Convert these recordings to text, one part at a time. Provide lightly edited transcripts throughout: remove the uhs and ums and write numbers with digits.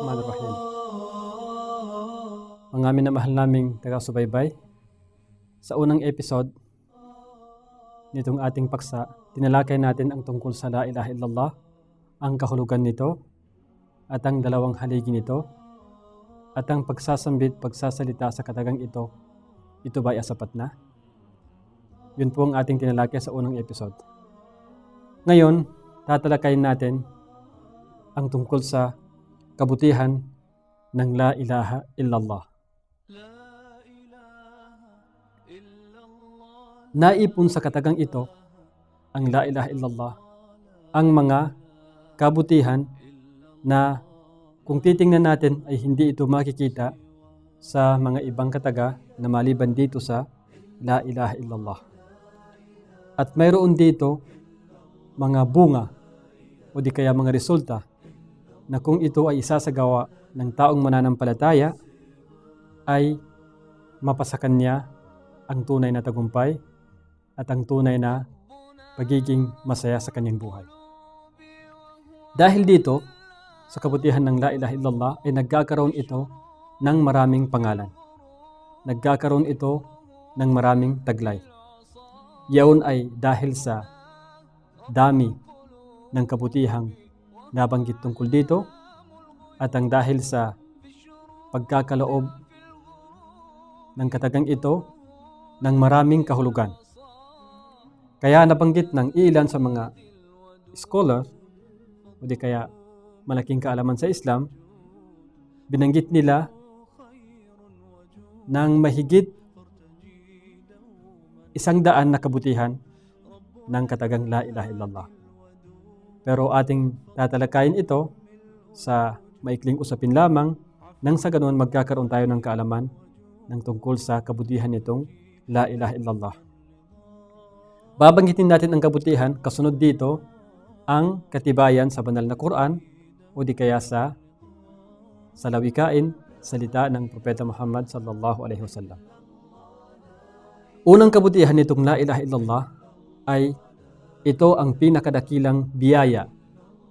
Bismillahirrahmanirrahim. Mga minamahal naming taga-subaybay, sa unang episode nitong ating paksa, tinalakay natin ang tungkol sa La ilaha illallah, ang kahulugan nito, at ang dalawang haligi nito, at ang pagsasalita sa katagang ito ba ay sapat na? Yun po ang ating tinalakay sa unang episode. Ngayon, tatalakayin natin ang tungkol sa kabutihan ng La ilaha illallah. Naipon sa katagang ito, ang La ilaha illallah, ang mga kabutihan na kung titingnan natin ay hindi ito makikita sa mga ibang kataga na maliban dito sa La ilaha illallah. At mayroon dito mga bunga o di kaya mga resulta na kung ito ay isasagawa ng taong mananampalataya ay mapasakan niya ang tunay na tagumpay at ang tunay na pagiging masaya sa kanyang buhay. Dahil dito, sa kabutihan ng La ilaha illallah ay nagkakaroon ito ng maraming pangalan. Nagkakaroon ito ng maraming taglay. Yaon ay dahil sa dami ng kabutihang nabanggit tungkol dito at ang dahil sa pagkakaloob ng katagang ito ng maraming kahulugan. Kaya nabanggit ng ilan sa mga scholar o di kaya malaking kaalaman sa Islam, binanggit nila ng mahigit 100 na kabutihan ng katagang La ilaha illallah. Pero ating tatalakayin ito sa maikling usapin lamang nang sa ganoon magkakaroon tayo ng kaalaman ng tungkol sa kabutihan nitong La ilaha illallah. Babanggitin natin ang kabutihan, kasunod dito ang katibayan sa banal na Quran o di kaya sa lawikain, salita ng Propeta Muhammad sallallahu alaihi wasallam. Unang kabutihan nitong La ilaha illallah ay ito ang pinakadakilang biyaya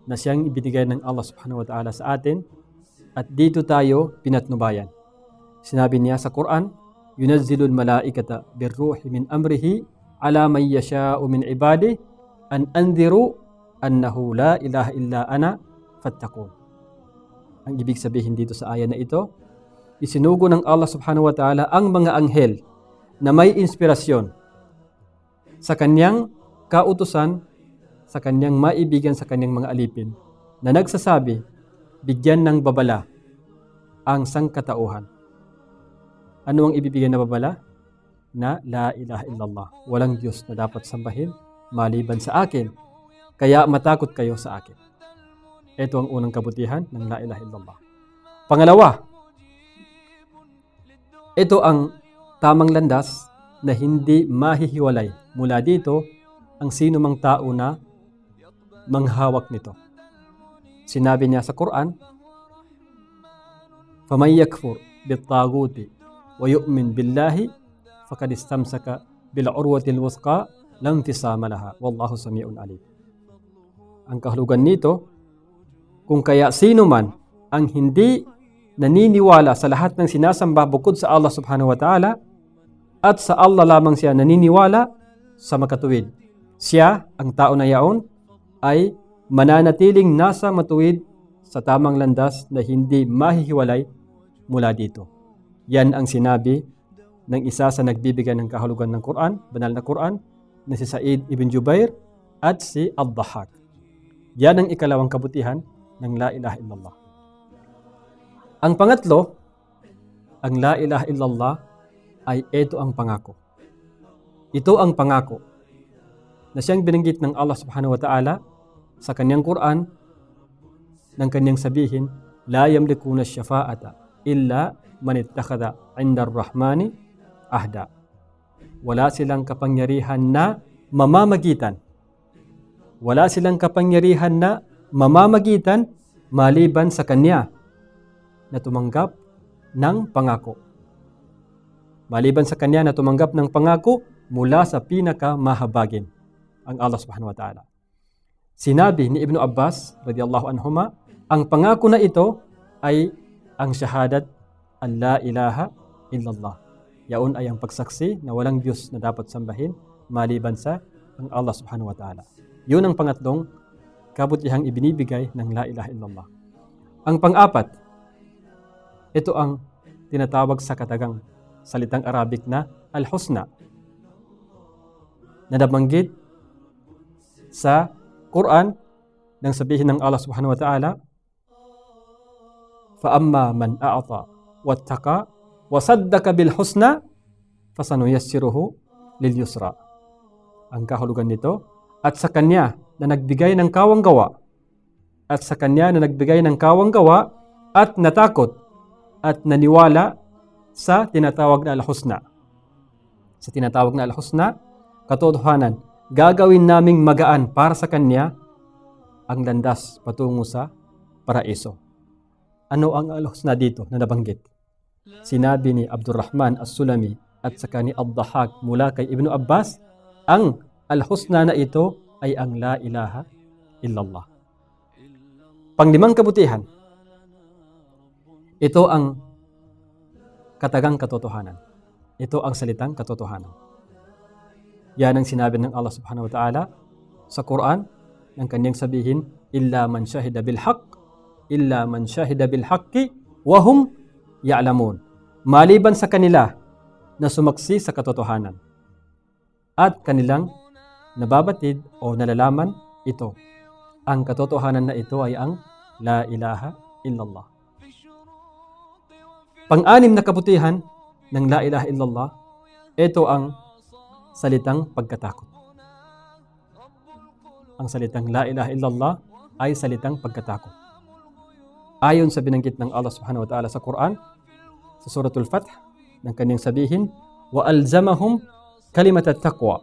na siyang ibinigay ng Allah subhanahu wa ta'ala sa atin at dito tayo pinatnubayan. Sinabi niya sa Quran, yunazzilul malaikata birruhi min amrihi ala man yasha'u min ibadi an anziru annahu la ilaha illa ana fattaqun. Ang ibig sabihin dito sa aya na ito, isinugo ng Allah subhanahu wa ta'ala ang mga anghel na may inspirasyon sa kanyang kautusan, sa kanyang maibigan, sa kanyang mga alipin na nagsasabi, bigyan ng babala ang sangkatauhan. Ano ang ibibigyan na babala? Na La ilaha illallah. Walang Diyos na dapat sambahin maliban sa akin. Kaya matakot kayo sa akin. Ito ang unang kabutihan ng La ilaha illallah. Pangalawa, ito ang tamang landas na hindi mahihiwalay mula dito ang sino mang tao na manghawak nito. Sinabi niya sa Quran, فَمَنْ يَكْفُرْ بِالطَّاغُوتِ وَيُؤْمِنْ بِاللَّهِ فَقَدِ اسْتَمْسَكَ بِالْعُرْوَةِ الْوُثْقَى لَا انْفِصَامَ لَهَا وَاللَّهُ سَمِيعٌ عَلِيمٌ. Ang kahulugan nito, kung kaya sino man ang hindi naniniwala sa lahat ng sinasamba bukod sa Allah subhanahu wa ta'ala at sa Allah lamang siya naniniwala sa makatuwid, siya, ang tao na yaon, ay mananatiling nasa matuwid sa tamang landas na hindi mahihiwalay mula dito. Yan ang sinabi ng isa sa nagbibigay ng kahulugan ng Quran, banal na Quran, na si Sa'id ibn Jubair at si Al-Dhahhak. Yan ang ikalawang kabutihan ng La ilaha illallah. Ang pangatlo, ang La ilaha illallah ay ito ang pangako. Ito ang pangako na siyang binanggit ng Allah subhanahu wa ta'ala sa kanyang Quran ng kanyang sabihin, La yamlikuna syafa'ata illa man ittakhadha 'inda ar-rahmani ahda. Wala silang kapangyarihan na mamamagitan. Wala silang kapangyarihan na mamamagitan maliban sa Kanya na tumanggap ng pangako. Maliban sa Kanya na tumanggap ng pangako mula sa pinakamahabagin, ang Allah subhanahu wa ta'ala. Sinabi ni Ibn Abbas radiyallahu anhuma, ang pangako na ito ay ang syahadat an la ilaha illallah. Yaon ay ang pagsaksi na walang Diyos na dapat sambahin maliban sa ang Allah subhanahu wa ta'ala. Yun ang pangatlong kabutihang ibinibigay ng la ilaha illallah. Ang pang-apat, ito ang tinatawag sa katagang salitang Arabic na al-husna, na nabanggit sa Quran nang sabihin ng Allah subhanahu wa ta'ala, فَأَمَّا مَنْ أَعْطَى وَاتَّقَى وَصَدَّقَ بِالْحُسْنَى فَسَنُيَسِّرُهُ لِلْيُسْرَى. Ang kahulugan nito, at sa kanya na nagbigay ng kawang-gawa, at sa kanya na nagbigay ng kawang-gawa at natakot at naniwala sa tinatawag na al-husna. Sa tinatawag na al-husna, katotohanan, gagawin naming magaan para sa kanya ang landas patungo sa paraiso. Ano ang al-husna dito na nabanggit? Sinabi ni Abdurrahman as-Sulami at saka ni Ad-Dhahhak mula kay Ibnu Abbas, ang al-husna na ito ay ang la ilaha illallah. Panglimang kabutihan, ito ang katagang katotohanan. Ito ang salitang katotohanan. Yan ang sinabi ng Allah subhanahu wa ta'ala sa Quran ng kanyang sabihin, illa man shahida bil haqq, illa man shahida bil haqqi wa hum ya'lamun. Maliban sa kanila na sumaksi sa katotohanan at kanilang nababatid o nalalaman ito. Ang katotohanan na ito ay ang la ilaha illallah. Pang-anim na kabutihan ng la ilaha illallah, ito ang salitang pagkatakot. Ang salitang la ilaha illallah ay salitang pagkatakot. Ayon sa binanggit ng Allah subhanahu wa ta'ala sa Quran, sa Suratul Fath, ng kanyang sabihin, وَأَلْزَمَهُمْ كَلِمَةَ التَّقْوَى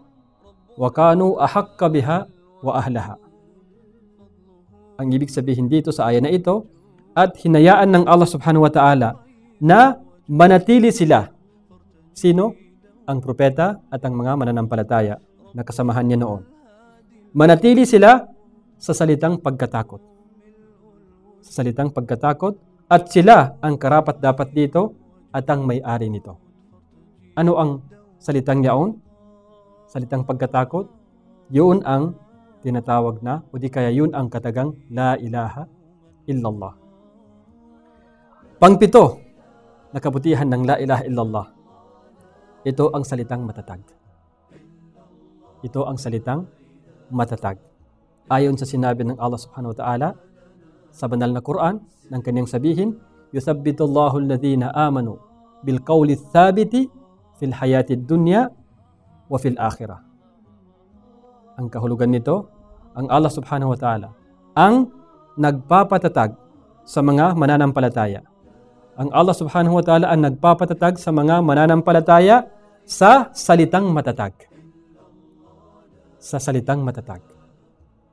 وَكَانُوا أَحَقَّ بِهَا وَأَهْلَهَا. Ang ibig sabihin dito sa aya na ito, at hinayaan ng Allah subhanahu wa ta'ala na manatili sila. Sino? Ang propeta at ang mga mananampalataya na kasamahan niya noon. Manatili sila sa salitang pagkatakot. Sa salitang pagkatakot, at sila ang karapat-dapat dito at ang may-ari nito. Ano ang salitang yaon? Salitang pagkatakot? Yun ang tinatawag na, o di kaya yun ang katagang la ilaha illallah. Pangpito na kabutihan ng la ilaha illallah, ito ang salitang matatag. Ito ang salitang matatag. Ayon sa sinabi ng Allah subhanahu wa ta'ala sa banal na Quran, ng kanyang sabihin, yuthabbitullahu alladhina amanu bil qawli thabiti fil hayatid dunya wa fil akhirah. Ang kahulugan nito, ang Allah subhanahu wa ta'ala ang nagpapatatag sa mga mananampalataya. Ang Allah subhanahu wa ta'ala ang nagpapatatag sa mga mananampalataya sa salitang matatag. Sa salitang matatag.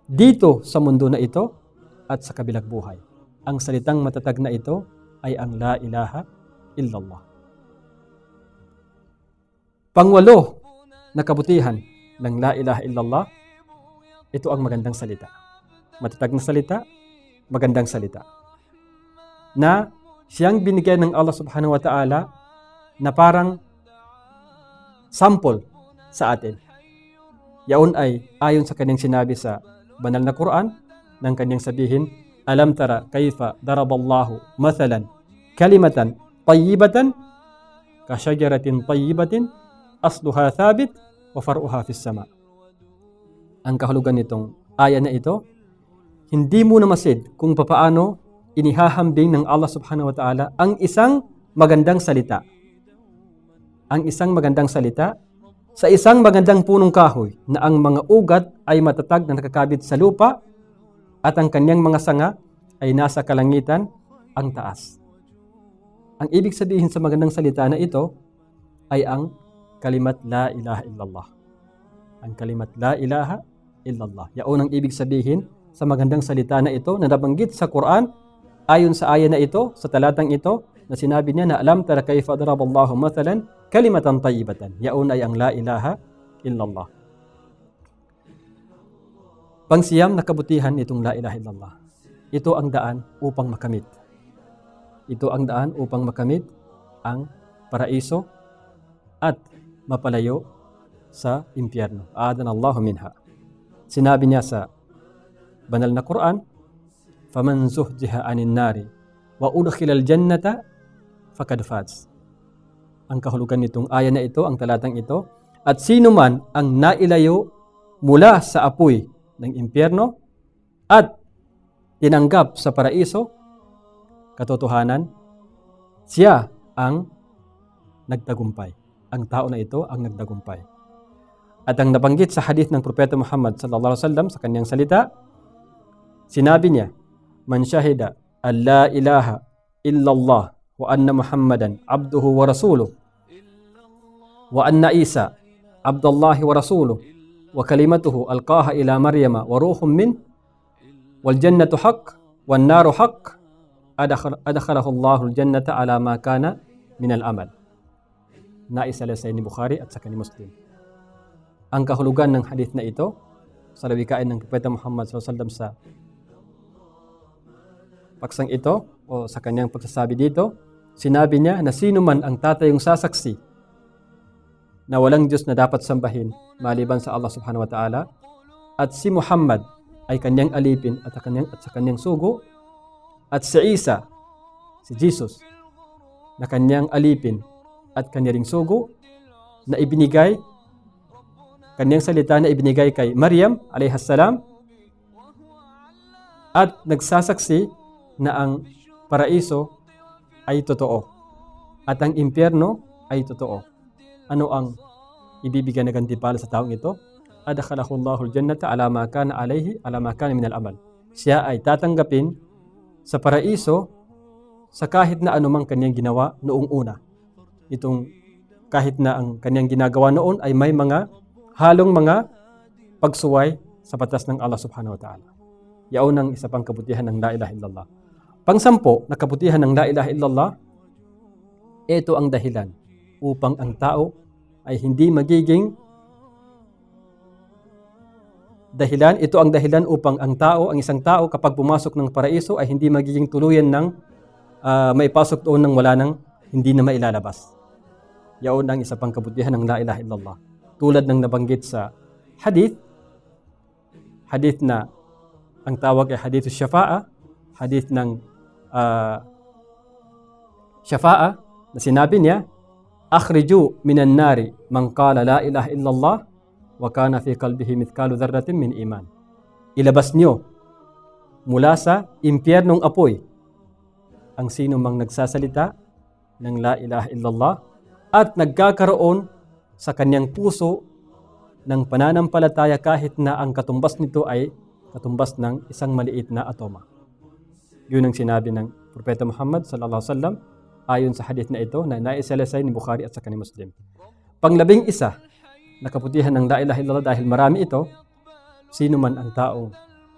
Dito sa mundo na ito at sa kabilang buhay. Ang salitang matatag na ito ay ang la ilaha illallah. Pangwalo na kabutihan ng la ilaha illallah, ito ang magandang salita. Matatag na salita, magandang salita. Na siyang binigyan ng Allah subhanahu wa ta'ala na parang sample sa atin. Yaon ay ayon sa kanyang sinabi sa banal na Quran, ng kanyang sabihin, alam tara kayfa daraballahu mathalan kalimatan tayyibatan ka syajaratin tayyibatin asluha thabit wa far'uha fis sama. Ang kahulugan nitong aya na ito, hindi mo na masid kung papaano inihahambing ng Allah subhanahu wa ta'ala ang isang magandang salita. Ang isang magandang salita sa isang magandang punong kahoy na ang mga ugat ay matatag na nakakabit sa lupa at ang kanyang mga sanga ay nasa kalangitan ang taas. Ang ibig sabihin sa magandang salita na ito ay ang kalimat la ilaha illallah. Ang kalimat la ilaha illallah. Yaon ang ibig sabihin sa magandang salita na ito na nabanggit sa Quran ayon sa aya na ito, sa talatang ito, na sinabi niya na alam tara kayfa daraballahu mathalan kalimatan tayyibatan. Yaon ay ang la ilaha illallah. Pangsiyam na kabutihan itong la ilaha illallah. Ito ang daan upang makamit ito ang daan upang makamit ang paraiso at mapalayo sa impyerno. A'adanallahu minha. Sinabi niya sa banal na Quran, "Faman zuhziha 'anil nari wa udkhilal jannata faqad faz." Ang kahulugan nitong aya na ito, ang talatang ito, at sino man ang nailayo mula sa apoy ng impyerno at tinanggap sa paraiso, katotohanan, siya ang nagtagumpay. Ang tao na ito ang nagtagumpay. At ang nabanggit sa hadith ng Propeta Muhammad sallallahu alaihi wasallam sa kanyang salita, sinabi niya, "Man syahida an la ilaha illallah wa anna Muhammadan abduhu wa rasuluh wa anna Isa abdullahi wa rasuluh wa kalimatuhu alqaha ila Maryama wa ruhum min wal jannatu haqq wan naru haqq adkhalahu Allahul jannata ala ma kana min al amal." Naisala sa ni Bukhari at sa ni Muslim. Ang kahulugan ng hadith na ito sa lawikain ng Propeta Muhammad sallallahu alaihi wasallam sa paksang ito o sa kanyang pagsasabi dito, sinabi niya na sino man ang tatayong sasaksi na walang Diyos na dapat sambahin maliban sa Allah subhanahu wa ta'ala at si Muhammad ay kanyang alipin at sa kanyang sugo at si Isa, si Jesus, na kanyang alipin at kanyang sugo na ibinigay, kanyang salita na ibinigay kay Maryam alayhassalam at nagsasaksi na ang paraiso ay totoo at ang impyerno ay totoo. Ano ang ibibigay na gantimpala sa taong ito? Adkhalahu Allahul jannata ala ma kana alayhi ala ma kana min al-amal. Siya ay tatanggapin sa paraiso sa kahit na anumang kanyang ginawa noong una. Itong kahit na ang kanyang ginagawa noon ay may mga halong mga pagsuway sa batas ng Allah subhanahu wa ta'ala. Yaon ang isa pang kabutihan ng la ilaha illallah. Pangsampo na kabutihan ng la ilaha illallah, ito ang dahilan upang ang tao ay hindi magiging dahilan. Ito ang dahilan upang ang isang tao kapag pumasok ng paraiso ay hindi magiging tuluyan ng maipasok doon ng wala nang hindi na mailalabas. Yaon ang isa pang kabutihan ng la ilaha illallah. Tulad ng nabanggit sa hadith na ang tawag ay hadithus syafa'a, hadith ng syafa'a na sinabi niya, "Akhriju minan nari man qala la ilaha illallah wa kana fi qalbihi mithqalu dharratin min iman." Ilabas niyo mula sa impyernong apoy ang sino mang nagsasalita ng la ilaha illallah at nagkakaroon sa kanyang puso ng pananampalataya kahit na ang katumbas nito ay katumbas ng isang maliit na atoma. Yun ang sinabi ng Propeta Muhammad sallallahu alaihi wasallam ayon sa hadith na ito na naisalasay ni Bukhari at sa ni Muslim. Panglabing isa na kabutihan ng la ilaha illallah dahil marami ito, sino man ang taong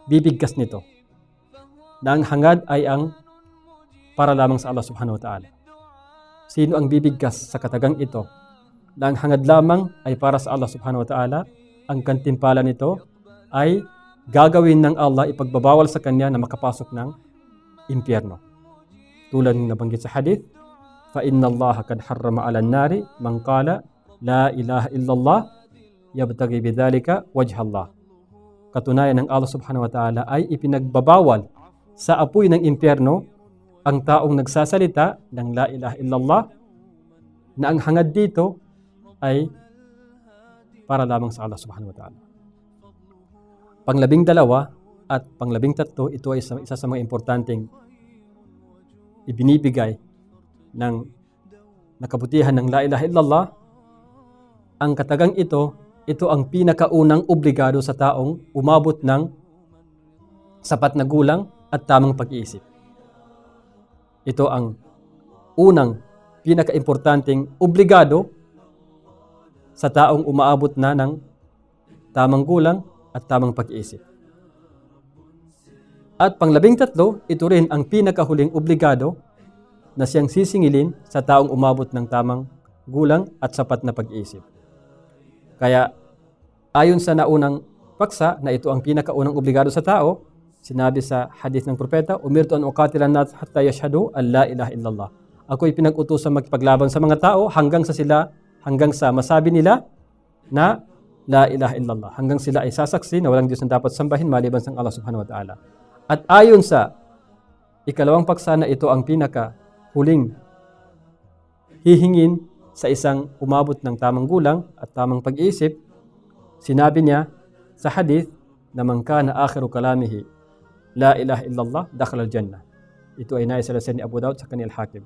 bibigkas nito na ang hangad ay ang para lamang sa Allah subhanahu wa ta'ala. Sino ang bibigkas sa katagang ito na ang hangad lamang ay para sa Allah subhanahu wa ta'ala, ang kantimpala nito ay gagawin ng Allah, ipagbabawal sa kanya na makapasok ng impyerno. Tulad ng nabanggit sa hadith, فَإِنَّ اللَّهَ قَدْ حَرَّمَ عَلَى النَّارِ مَنْ قَالَ لَا إِلَهَ إِلَّا اللَّهِ يَبْتَغِي بِذَلِكَ وَجْهَ اللَّهِ. Katunayan ng Allah subhanahu wa ta'ala ay ipinagbabawal sa apoy ng impyerno ang taong nagsasalita ng la ilaha illallah na ang hangad dito ay para lamang sa Allah subhanahu wa ta'ala. Panglabing dalawa at panglabing tatlo, ito ay isa sa mga importanteng ibinibigay ng nakabutihan ng la ilaha illallah. Ang katagang ito ang pinakaunang obligado sa taong umabot ng sapat na gulang at tamang pag-iisip. Ito ang unang pinaka-importanteng obligado sa taong umaabot na ng tamang gulang at tamang pag-iisip. At panglabing tatlo, ito rin ang pinakahuling obligado na siyang sisingilin sa taong umabot ng tamang gulang at sapat na pag-iisip. Kaya ayon sa naunang paksa na ito ang pinakaunang obligado sa tao, Sinabi sa hadith ng propeta, umirtu an uqatila an-nas hatta yashhadu an la ilaha illallah. Ako'y pinag-utusan magpaglaban sa mga tao hanggang sa masabi nila na la ilaha illallah. Hanggang sila ay sasaksi na walang Diyos na dapat sambahin maliban sa Allah subhanahu wa ta'ala. At ayon sa ikalawang paksa na ito ang pinaka huling hihingin sa isang umabot ng tamang gulang at tamang pag-iisip, sinabi niya sa hadith na man kana akhiru kalamihi la ilaha illallah dakhala al-jannah. Ito ay naisalasyan ni Abu Daud sa kaniyang Hakim.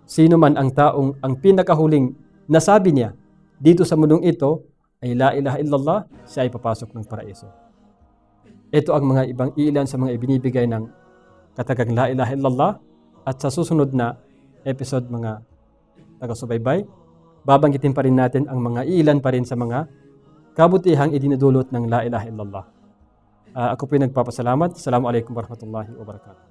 Sino man ang taong ang pinakahuling nasabi niya dito sa mundong ito ay la ilaha illallah, siya ay papasok ng paraiso. Ito ang mga ibang ilan sa mga ibinibigay ng katagang la ilaha illallah, at sa susunod na episode mga taga-subaybay, babanggitin pa rin natin ang mga ilan pa rin sa mga kabutihang idinudulot ng la ilaha illallah. Ako po nagpapasalamat. Assalamualaikum warahmatullahi wabarakatuh.